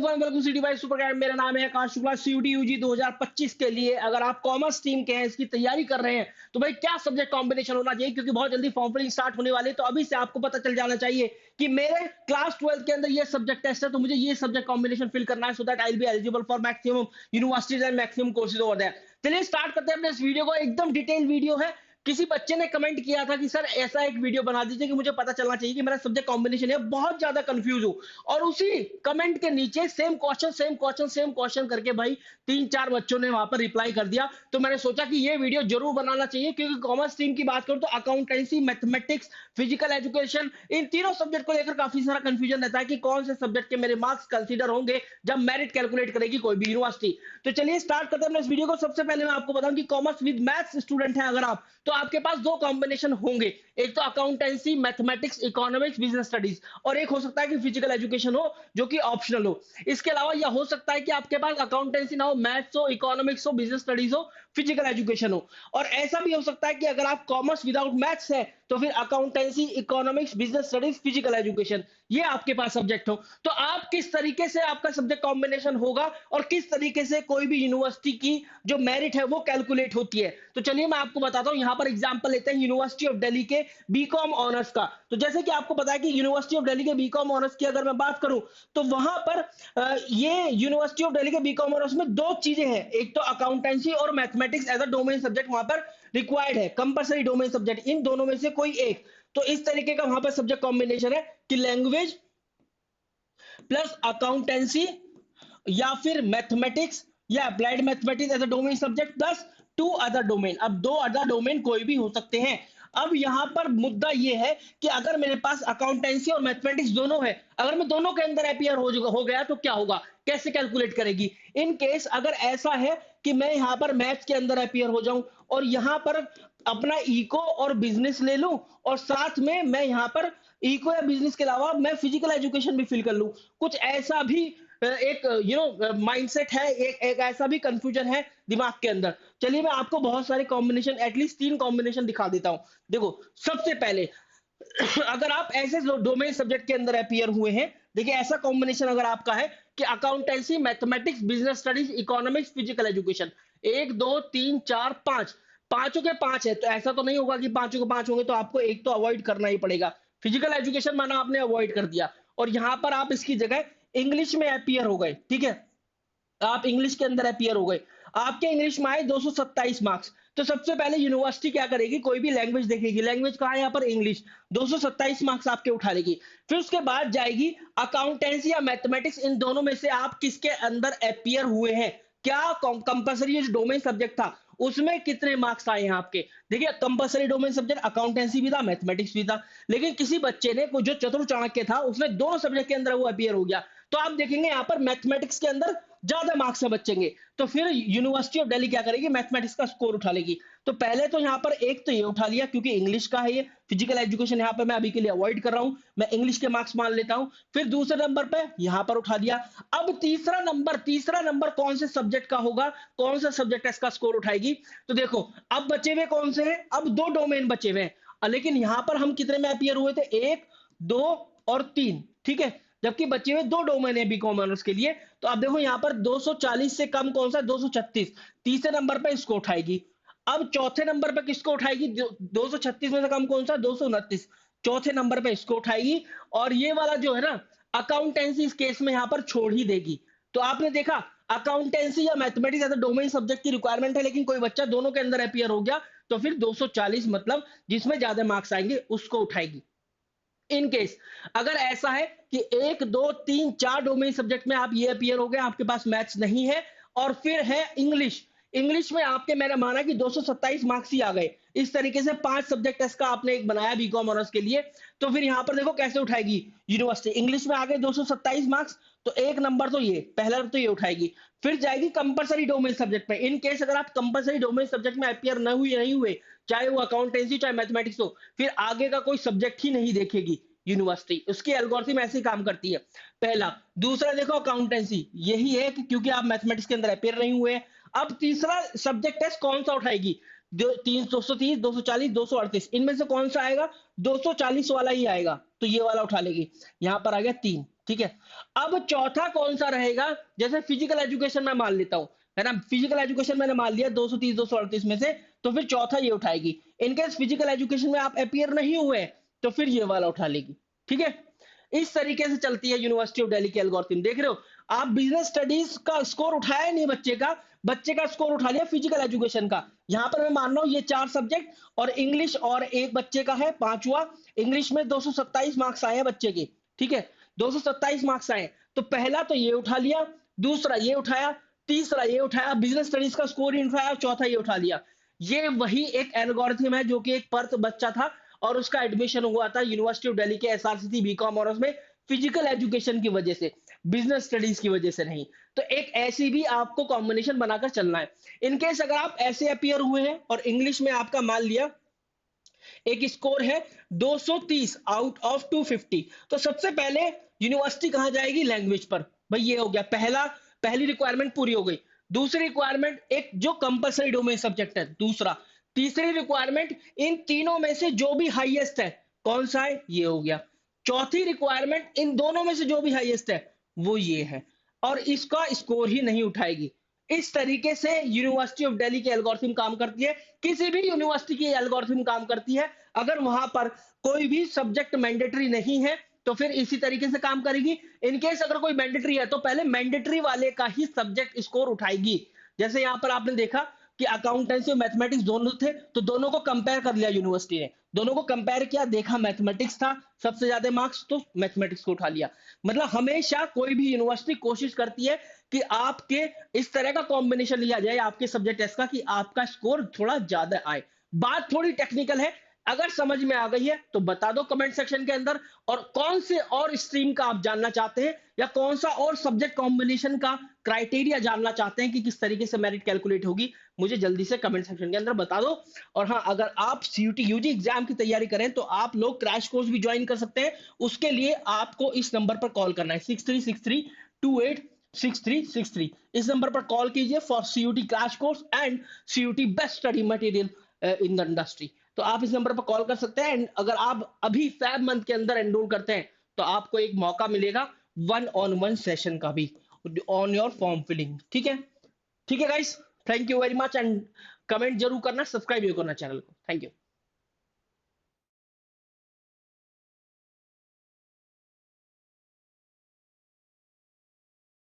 Everyone, welcome city by super guide. मेरा नाम है आकाश शुक्ला। सीयूटी यूजी 2025 के लिए अगर आप कॉमर्स टीम के हैं, इसकी तैयारी कर रहे हैं, तो भाई क्या सब्जेक्ट कॉम्बिनेशन होना चाहिए, क्योंकि बहुत जल्दी फॉर्म फिलिंग स्टार्ट होने वाली है। तो अभी से आपको पता चल जाना चाहिए कि मेरे क्लास 12 के अंदर ये सब्जेक्ट टेस्ट है, तो मुझे ये सब्जेक्ट कॉम्बिनेशन फिल करना है, so that I will be eligible for maximum universities and maximum courses over there. चलिए स्टार्ट करते हैं अपने इस वीडियो को। एकदम डिटेल वीडियो है। किसी बच्चे ने कमेंट किया था कि सर ऐसा एक वीडियो बना दीजिए कि मुझे पता चलना चाहिए कि मेरा सब्जेक्ट कॉम्बिनेशन है, बहुत ज्यादा कंफ्यूज हूं। और उसी कमेंट के नीचे same question same question same question करके भाई 3-4 बच्चों ने वहां पर रिप्लाई कर दिया। तो मैंने सोचा कि ये वीडियो जरूर बनाना चाहिए, क्योंकि कॉमर्स टीम की बात करूं तो अकाउंटेंसी, मैथमेटिक्स, फिजिकल एजुकेशन, इन तीनों सब्जेक्ट को लेकर काफी सारा कंफ्यूजन रहता है कि कौन से सब्जेक्ट के मेरे मार्क्स कंसीडर होंगे जब मेरिट कैलकुलेट करेगी कोई भी यूनिवर्सिटी। तो चलिए स्टार्ट करते हैं अपने इस वीडियो को। सबसे पहले मैं आपको बताऊं कि कॉमर्स विद मैथ्स स्टूडेंट हैं अगर आप, तो आपके पास दो कॉम्बिनेशन होंगे। एक तो accountancy, mathematics, economics, business studies, और एक हो सकता है कि फिजिकल एजुकेशन हो जो कि ऑप्शनल हो। इसके अलावा यह हो सकता है कि आपके पास अकाउंटेंसी ना हो, मैथ्स हो, इकोनॉमिक्स हो, बिजनेस स्टडीज हो, फिजिकल एजुकेशन हो। और ऐसा भी हो सकता है कि अगर आप कॉमर्स विदाउट मैथ्स है, तो फिर accountancy, economics, business studies, physical education, ये आपके पास सब्जेक्ट हो। तो आप किस तरीके से आपका सब्जेक्ट कॉम्बिनेशन होगा और किस तरीके से कोई भी यूनिवर्सिटी की जो मेरिट है वो कैलकुलेट होती है, तो चलिए मैं आपको बताता हूं। यहां पर एग्जांपल लेते हैं यूनिवर्सिटी ऑफ दिल्ली के बीकॉम ऑनर्स का। तो जैसे कि आपको पता है कि यूनिवर्सिटी ऑफ दिल्ली के बीकॉम ऑनर्स की अगर मैं बात करूं, तो वहां पर ये यूनिवर्सिटी ऑफ दिल्ली के बीकॉम ऑनर्स में दो चीजें हैं। एक तो अकाउंटेंसी और mathematics as a domain subject वहां पर रिक्वायर्ड है, कंपलसरी डोमेन सब्जेक्ट, इन दोनों में से कोई एक। तो इस तरीके का वहां पर सब्जेक्ट कॉम्बिनेशन है कि लैंग्वेज प्लस अकाउंटेंसी, या फिर मैथमेटिक्स या applied mathematics as a domain subject plus two other domain. अब दो अदर डोमेन कोई भी हो सकते हैं। अब यहां पर मुद्दा यह है कि अगर मेरे पास अकाउंटेंसी और मैथमेटिक्स दोनों है, अगर मैं दोनों के अंदर अपियर हो गया तो क्या होगा, कैसे कैलकुलेट करेगी। इन केस अगर ऐसा है कि मैं यहां पर मैथ्स के अंदर अपियर हो जाऊं और यहां पर अपना इको और बिजनेस ले लूं, और साथ में मैं यहां पर इको या बिजनेस के अलावा मैं फिजिकल एजुकेशन भी फिल कर लूं, कुछ ऐसा भी एक माइंडसेट है, एक ऐसा भी कंफ्यूजन है दिमाग के अंदर। चलिए मैं आपको बहुत सारे कॉम्बिनेशन, एटलीस्ट 3 कॉम्बिनेशन दिखा देता हूं। देखो सबसे पहले अगर आप ऐसे डोमेन सब्जेक्ट के अंदर अपियर हुए हैं, देखिए ऐसा कॉम्बिनेशन अगर आपका है कि accountancy, mathematics, business studies, economics, physical education, 1 2 3 4 5, पांचों के पांच है, तो ऐसा तो नहीं होगा कि पांचों के पांच होंगे, तो आपको एक तो अवॉइड करना ही पड़ेगा। फिजिकल एजुकेशन माना आपने अवॉइड कर दिया, और यहां पर आप इसकी जगह इंग्लिश में अपियर हो गए, ठीक है, आप इंग्लिश के अंदर अपियर हो गए। आपके इंग्लिश में आए 227 मार्क्स। तो सबसे पहले यूनिवर्सिटी क्या करेगी, कोई भी लैंग्वेज देखेगी, लैंग्वेज कहाँ है यहाँ पर, इंग्लिश, 227 मार्क्स आपके उठा लेगी। फिर उसके बाद जाएगी अकाउंटेंसी या मैथमेटिक्स, इन दोनों में से आप किसके अंदर अपियर हुए हैं, क्या कंपलसरी जो डोमेन सब्जेक्ट था उसमें कितने मार्क्स आए हैं आपके। देखिए कंपलसरी डोमेन सब्जेक्ट अकाउंटेंसी भी था, मैथमेटिक्स भी था, लेकिन किसी बच्चे ने जो चतुर चाणक्य था उसने दोनों सब्जेक्ट के अंदर वो अपियर हो गया, तो आप देखेंगे यहाँ पर मैथमेटिक्स के अंदर ज्यादा मार्क्स है बचेंगे। तो फिर यूनिवर्सिटी ऑफ दिल्ली क्या करेगी, मैथमेटिक्स का स्कोर उठा लेगी। तो पहले तो यहाँ पर एक तो ये उठा लिया क्योंकि इंग्लिश का है, ये फिजिकल एजुकेशन यहाँ पर मैं अभी के लिए अवॉइड कर रहा हूँ, मैं इंग्लिश के मार्क्स मान लेता हूँ। फिर दूसरे नंबर पे यहाँ पर उठा लिया। अब तीसरा नंबर कौन से सब्जेक्ट का होगा, कौन सा सब्जेक्ट इसका स्कोर उठाएगी। तो देखो अब बचे हुए कौन से हैं, अब दो डोमेन बचे हुए हैं, लेकिन यहां पर हम कितने में अपियर हुए थे, 1 2 और 3, ठीक है, जबकि बचे हुए दो डोमेन है बी कॉमर्स के लिए। तो अब देखो यहां पर 240 से कम कौन सा, 236, तीसरे नंबर पे इसको उठाएगी। अब चौथे नंबर पे किसको उठाएगी, 236 में से कम कौन सा, 229, चौथे नंबर पे इसको उठाएगी। और ये वाला जो है ना अकाउंटेंसी, इस केस में यहां पर छोड़ ही देगी। तो आपने देखा अकाउंटेंसी या मैथमेटिक्स ऐसा डोमेन सब्जेक्ट की रिक्वायरमेंट है, लेकिन कोई बच्चा दोनों के अंदर अपियर हो गया, तो फिर 240 मतलब जिसमें ज्यादा मार्क्स आएंगे उसको उठाएगी। इन केस अगर ऐसा है कि 1 2 3 4 डोमेन सब्जेक्ट में आप ये अपियर हो गए, आपके पास मैथ्स नहीं है, और फिर है इंग्लिश, इंग्लिश में आपके मैंने माना कि 227 मार्क्स ही आ गए, इस तरीके से 5 सब्जेक्ट इसका आपने एक बनाया बीकॉम ऑनर्स के लिए। तो फिर यहां पर देखो कैसे उठाएगी यूनिवर्सिटी, इंग्लिश में आ गए 227 मार्क्स, तो एक नंबर तो ये पहला तो ये उठाएगी। फिर जाएगी कंपलसरी डोमेन सब्जेक्ट में। इन केस अगर आप कंपलसरी डोमेन सब्जेक्ट में अपियर नहीं हुए, चाहे वो अकाउंटेंसी चाहे मैथमेटिक्स हो, फिर आगे का कोई सब्जेक्ट ही नहीं देखेगी यूनिवर्सिटी, उसकी एल्गोरिथम ऐसे ही काम करती है। पहला, दूसरा देखो अकाउंटेंसी, यही है कि क्योंकि आप मैथमेटिक्स के अंदर अपियर नहीं हुए। अब तीसरा सब्जेक्ट टेस्ट कौन सा उठाएगी, 230 240 238, इनमें से कौन सा आएगा, 240 वाला ही आएगा, तो ये वाला उठा लेगी। यहां पर आ गया 3, ठीक है। अब चौथा कौन सा रहेगा, जैसे फिजिकल एजुकेशन मैं मान लेता हूं, है ना, फिजिकल एजुकेशन मैंने मान लिया 230 238 में से, तो फिर चौथा ये उठाएगी। इनकेस फिजिकल एजुकेशन में आप अपियर नहीं हुए तो फिर ये वाला उठा लेगी। ठीक है, इस तरीके से चलती है यूनिवर्सिटी ऑफ दिल्ली की एल्गोरिथम। देख रहे हो, आप बिजनेस स्टडीज का स्कोर उठाया नहीं बच्चे का स्कोर उठा लिया फिजिकल एजुकेशन का। यहां पर मैं मान रहा हूं ये 4 सब्जेक्ट और इंग्लिश और एक बच्चे का है पांचवा। इंग्लिश में 227 मार्क्स आए हैं बच्चे के। ठीक है, 227 मार्क्स आए, तो पहला तो ये उठा लिया, दूसरा ये उठाया, तीसरा ये उठाया, बिजनेस स्टडीज का स्कोर ही उठाया, चौथा ये उठा लिया। ये वही एक एल्गोरिथम है जो कि एक पर्थ बच्चा था और उसका एडमिशन हुआ था यूनिवर्सिटी ऑफ दिल्ली के एसआरसीटी बीकॉम ऑनर्स में, फिजिकल एजुकेशन की वजह से, बिजनेस स्टडीज की वजह से नहीं। तो एक ऐसी भी आपको कॉम्बिनेशन बनाकर चलना है। इनकेस अगर आप ऐसे अपियर हुए हैं और इंग्लिश में आपका मान लिया एक स्कोर है 230 आउट ऑफ 250, तो सबसे पहले यूनिवर्सिटी कहां जाएगी, लैंग्वेज पर। भाई ये हो गया पहली रिक्वायरमेंट पूरी हो गई। दूसरी रिक्वायरमेंट एक जो कंपलसरी डोमेन सब्जेक्ट है, दूसरा। तीसरी रिक्वायरमेंट इन तीनों में से जो भी हाईएस्ट है, कौन सा है, ये हो गया। चौथी रिक्वायरमेंट इन दोनों में से जो भी हाईएस्ट है वो ये है, और इसका स्कोर ही नहीं उठाएगी। इस तरीके से यूनिवर्सिटी ऑफ दिल्ली की एल्गोरिथम काम करती है। किसी भी यूनिवर्सिटी की एल्गोरिथम काम करती है। अगर वहां पर कोई भी सब्जेक्ट मैंडेटरी नहीं है तो फिर इसी तरीके से काम करेगी। इनकेस अगर कोई मैंडेटरी है तो पहले मैंडेटरी वाले का ही सब्जेक्ट स्कोर उठाएगी। जैसे यहां पर आपने देखा कि अकाउंटेंसी और मैथमेटिक्स दोनों थे, तो दोनों को कंपेयर कर लिया यूनिवर्सिटी ने, दोनों को कंपेयर किया, देखा मैथमेटिक्स था सबसे ज्यादा मार्क्स, तो मैथमेटिक्स को उठा लिया। मतलब हमेशा कोई भी यूनिवर्सिटी कोशिश करती है कि आपके इस तरह का कॉम्बिनेशन लिया जाए आपके सब्जेक्ट टेस्ट का कि आपका स्कोर थोड़ा ज्यादा आए। बात थोड़ी टेक्निकल है, अगर समझ में आ गई है तो बता दो कमेंट सेक्शन के अंदर। और कौन से और स्ट्रीम का आप जानना चाहते हैं या कौन सा और सब्जेक्ट कॉम्बिनेशन का क्राइटेरिया जानना चाहते हैं कि किस तरीके से मेरिट कैलकुलेट होगी, मुझे जल्दी से कमेंट सेक्शन के अंदर बता दो। और हाँ, अगर आप सीयूटी यूजी एग्जाम की तैयारी करें तो आप लोग क्रैश कोर्स भी ज्वाइन कर सकते हैं। उसके लिए आपको इस नंबर पर कॉल करना है 6363286363। इस नंबर पर कॉल कीजिए for CUT crash course and CUT best study material in the industry. तो आप इस नंबर पर कॉल कर सकते हैं। एंड अगर आप अभी फैब मंथ के अंदर एनरोल करते हैं तो आपको एक मौका मिलेगा 1-on-1 सेशन का भी ऑन योर फॉर्म फिलिंग। ठीक है, ठीक है guys, thank you very much. And comment जरूर करना, सब्सक्राइब भी करना चैनल को। Thank you.